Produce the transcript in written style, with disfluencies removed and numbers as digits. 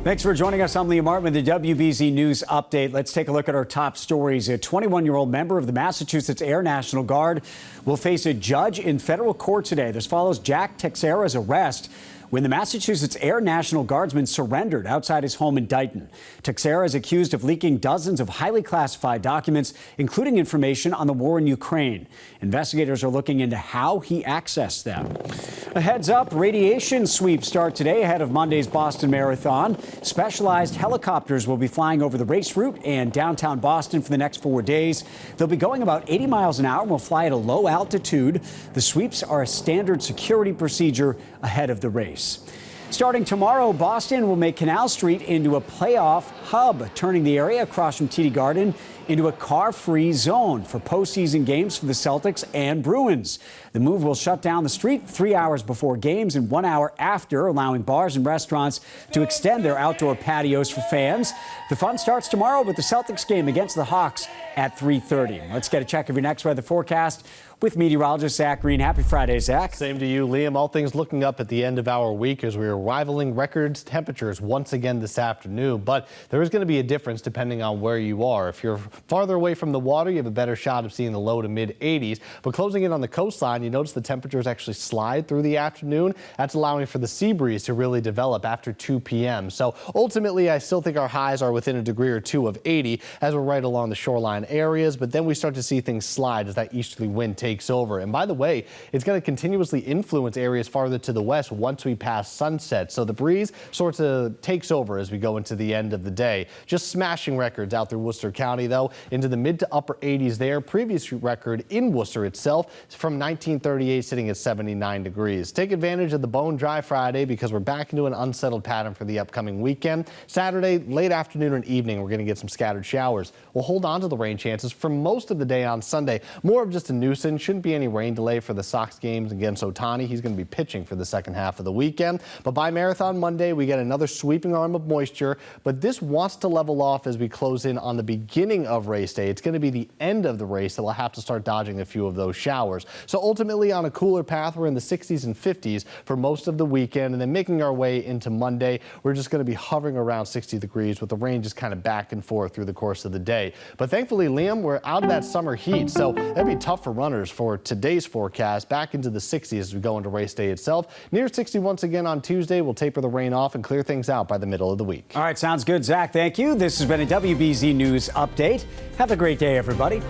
Thanks for joining us. I'm Liam Martin with the WBZ News Update. Let's take a look at our top stories. A 21-year-old member of the Massachusetts Air National Guard will face a judge in federal court today. This follows Jack Texera's arrest when the Massachusetts Air National Guardsman surrendered outside his home in Dighton. Texera is accused of leaking dozens of highly classified documents, including information on the war in Ukraine. Investigators are looking into how he accessed them. A heads up, radiation sweeps start today ahead of Monday's Boston Marathon. Specialized helicopters will be flying over the race route and downtown Boston for the next 4 days. They'll be going about 80 miles an hour and will fly at a low altitude. The sweeps are a standard security procedure ahead of the race. Starting tomorrow, Boston will make Canal Street into a playoff hub, turning the area across from TD Garden into a car-free zone for postseason games for the Celtics and Bruins. The move will shut down the street 3 hours before games and 1 hour after, allowing bars and restaurants to extend their outdoor patios for fans. The fun starts tomorrow with the Celtics game against the Hawks at 3:30. Let's get a check of your next weather forecast with meteorologist Zach Green. Happy Friday, Zach. Same to you, Liam. All things looking up at the end of our week as we are rivaling record temperatures once again this afternoon. But there is going to be a difference depending on where you are. If you're farther away from the water, you have a better shot of seeing the low to mid 80s. But closing in on the coastline, you notice the temperatures actually slide through the afternoon. That's allowing for the sea breeze to really develop after 2 p.m. So ultimately, I still think our highs are within a degree or two of 80 as we're right along the shoreline areas. But then we start to see things slide as that easterly wind takes over. And by the way, it's going to continuously influence areas farther to the west once we pass sunset. So the breeze sort of takes over as we go into the end of the day. Just smashing records out through Worcester County, though, into the mid to upper 80s there. Previous record in Worcester itself from 1938 sitting at 79 degrees. Take advantage of the bone dry Friday because we're back into an unsettled pattern for the upcoming weekend. Saturday, late afternoon and evening, we're going to get some scattered showers. We'll hold on to the rain chances for most of the day on Sunday. More of just a nuisance. Shouldn't be any rain delay for the Sox games against Ohtani. He's going to be pitching for the second half of the weekend. But by Marathon Monday, we get another sweeping arm of moisture. But this wants to level off as we close in on the beginning of race day. It's going to be the end of the race that we'll have to start dodging a few of those showers. So ultimately, on a cooler path, we're in the 60s and 50s for most of the weekend. And then making our way into Monday, we're just going to be hovering around 60 degrees with the rain just kind of back and forth through the course of the day. But thankfully, Liam, we're out of that summer heat. So that'd be tough for runners for today's forecast. Back into the 60s as we go into race day itself. Near 60 once again on Tuesday. We'll taper the rain off and clear things out by the middle of the week. All right, sounds good, Zach. Thank you. This has been a WBZ News Update. Have a great day, everybody.